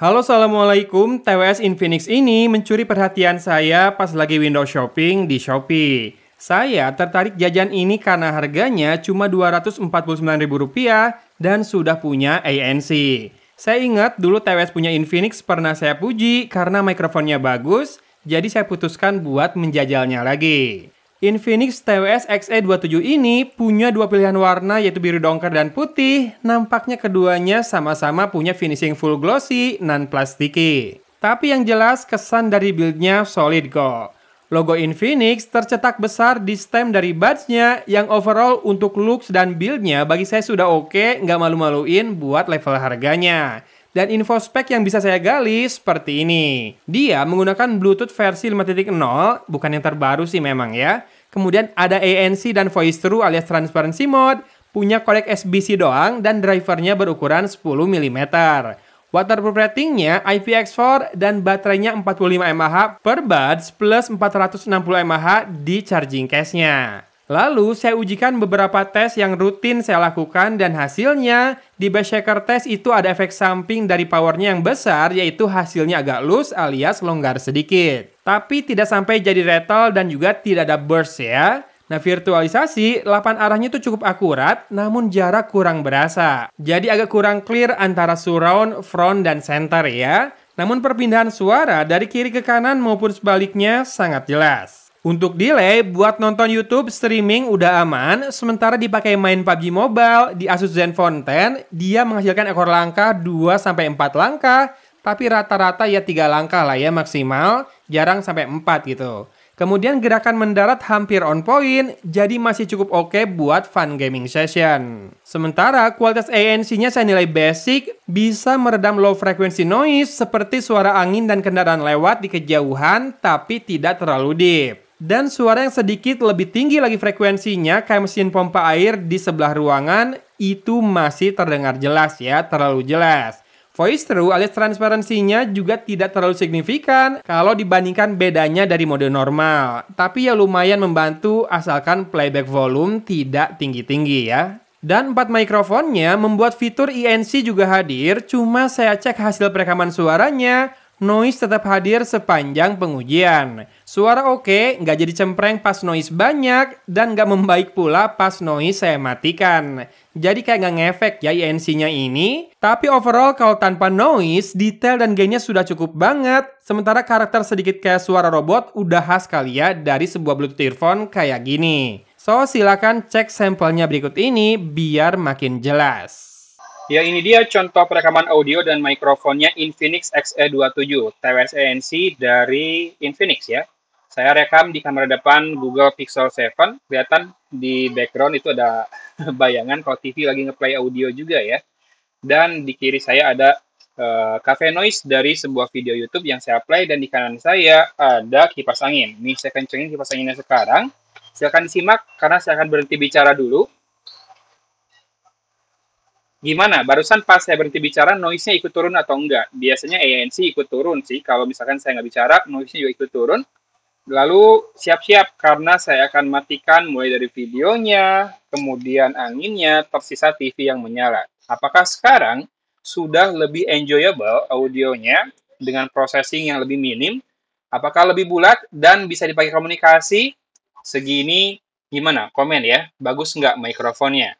Halo, Assalamualaikum. TWS Infinix ini mencuri perhatian saya pas lagi window shopping di Shopee. Saya tertarik jajan ini karena harganya cuma Rp249.000 dan sudah punya ANC. Saya ingat dulu TWS punya Infinix pernah saya puji karena mikrofonnya bagus, jadi saya putuskan buat menjajalnya lagi. Infinix TWS XE27 ini punya dua pilihan warna yaitu biru dongker dan putih. Nampaknya keduanya sama-sama punya finishing full glossy, non-plastiki. Tapi yang jelas kesan dari build-nya solid kok. Logo Infinix tercetak besar di stem dari buds-nya yang overall untuk looks dan build-nya bagi saya sudah oke, nggak malu-maluin buat level harganya. Dan info spek yang bisa saya gali seperti ini. Dia menggunakan Bluetooth versi 5.0, bukan yang terbaru sih memang ya. Kemudian ada ANC dan voice through alias transparency mode, punya kodek SBC doang dan drivernya berukuran 10 mm. Waterproof ratingnya IPX4 dan baterainya 45 mAh per buds plus 460 mAh di charging case-nya. Lalu saya ujikan beberapa tes yang rutin saya lakukan dan hasilnya di base shaker test itu ada efek samping dari powernya yang besar yaitu hasilnya agak loose alias longgar sedikit. Tapi tidak sampai jadi rattle dan juga tidak ada burst ya. Nah, virtualisasi 8 arahnya itu cukup akurat namun jarak kurang berasa. Jadi agak kurang clear antara surround, front, dan center ya. Namun perpindahan suara dari kiri ke kanan maupun sebaliknya sangat jelas. Untuk delay, buat nonton YouTube streaming udah aman, sementara dipakai main PUBG Mobile di Asus Zenfone 10, dia menghasilkan ekor langkah 2-4 langkah, tapi rata-rata ya 3 langkah lah ya maksimal, jarang sampai 4 gitu. Kemudian gerakan mendarat hampir on point, jadi masih cukup oke buat fun gaming session. Sementara kualitas ANC-nya saya nilai basic, bisa meredam low frequency noise seperti suara angin dan kendaraan lewat di kejauhan, tapi tidak terlalu deep. Dan suara yang sedikit lebih tinggi lagi frekuensinya kayak mesin pompa air di sebelah ruangan itu masih terdengar jelas ya, terlalu jelas. Voice through alias transparansinya juga tidak terlalu signifikan kalau dibandingkan bedanya dari mode normal. Tapi ya lumayan membantu asalkan playback volume tidak tinggi-tinggi ya. Dan 4 mikrofonnya membuat fitur ANC juga hadir, cuma saya cek hasil perekaman suaranya, noise tetap hadir sepanjang pengujian. Suara oke, nggak jadi cempreng pas noise banyak, dan nggak membaik pula pas noise saya matikan. Jadi kayak nggak ngefek ya ANC-nya ini. Tapi overall kalau tanpa noise, detail dan gainnya sudah cukup banget. Sementara karakter sedikit kayak suara robot udah khas kali ya dari sebuah Bluetooth earphone kayak gini. So silakan cek sampelnya berikut ini biar makin jelas. Ya, ini dia contoh perekaman audio dan mikrofonnya Infinix XE27 TWS ANC dari Infinix ya. Saya rekam di kamera depan Google Pixel 7. Kelihatan di background itu ada bayangan kalau TV lagi ngeplay audio juga ya. Dan di kiri saya ada cafe noise dari sebuah video YouTube yang saya play, dan di kanan saya ada kipas angin. Nih saya kencengin kipas anginnya sekarang. Silakan disimak karena saya akan berhenti bicara dulu. Gimana? Barusan pas saya berhenti bicara, noise-nya ikut turun atau enggak? Biasanya ANC ikut turun sih. Kalau misalkan saya nggak bicara, noise-nya juga ikut turun. Lalu siap-siap karena saya akan matikan mulai dari videonya, kemudian anginnya, tersisa TV yang menyala. Apakah sekarang sudah lebih enjoyable audionya dengan processing yang lebih minim? Apakah lebih bulat dan bisa dipakai komunikasi? Segini gimana? Komen ya. Bagus nggak mikrofonnya?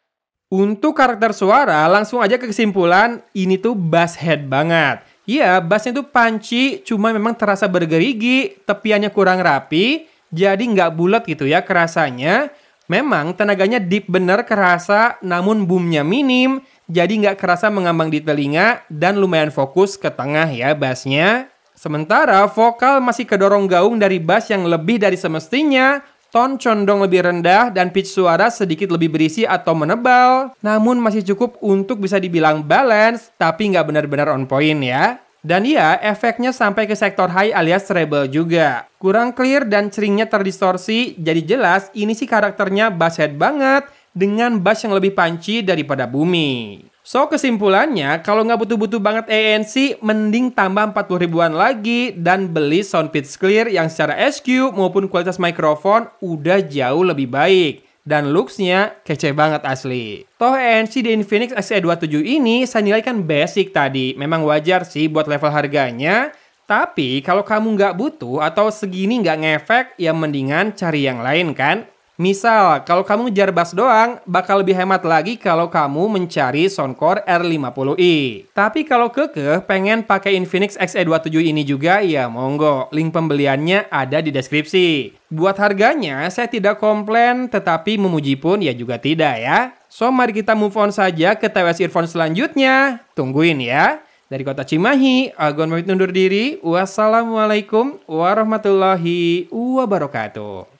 Untuk karakter suara, langsung aja ke kesimpulan, ini tuh bass head banget. Iya, bassnya tuh punchy, cuma memang terasa bergerigi, tepiannya kurang rapi, jadi nggak bulat gitu ya kerasanya. Memang tenaganya deep bener kerasa, namun boomnya minim, jadi nggak kerasa mengambang di telinga, dan lumayan fokus ke tengah ya bassnya. Sementara vokal masih kedorong gaung dari bass yang lebih dari semestinya, tone condong lebih rendah dan pitch suara sedikit lebih berisi atau menebal, namun masih cukup untuk bisa dibilang balance, tapi nggak benar-benar on point ya. Dan ya, efeknya sampai ke sektor high alias treble juga. Kurang clear dan ceringnya terdistorsi, jadi jelas ini sih karakternya bass head banget, dengan bass yang lebih punchy daripada boomy. So kesimpulannya, kalau nggak butuh-butuh banget ANC, mending tambah 40 ribuan lagi dan beli sound pitch clear yang secara SQ maupun kualitas mikrofon udah jauh lebih baik. Dan looks-nya kece banget asli. Toh ANC di Infinix XE27 ini saya nilai kan basic tadi. Memang wajar sih buat level harganya. Tapi kalau kamu nggak butuh atau segini nggak ngefek, ya mendingan cari yang lain kan. Misal, kalau kamu ngejar bass doang, bakal lebih hemat lagi kalau kamu mencari Soundcore R50i. Tapi kalau kekeh pengen pakai Infinix XE27 ini juga, ya monggo. Link pembeliannya ada di deskripsi. Buat harganya, saya tidak komplain, tetapi memuji pun ya juga tidak ya. So, mari kita move on saja ke TWS Earphone selanjutnya. Tungguin ya. Dari kota Cimahi, Agon pamit undur diri. Wassalamualaikum warahmatullahi wabarakatuh.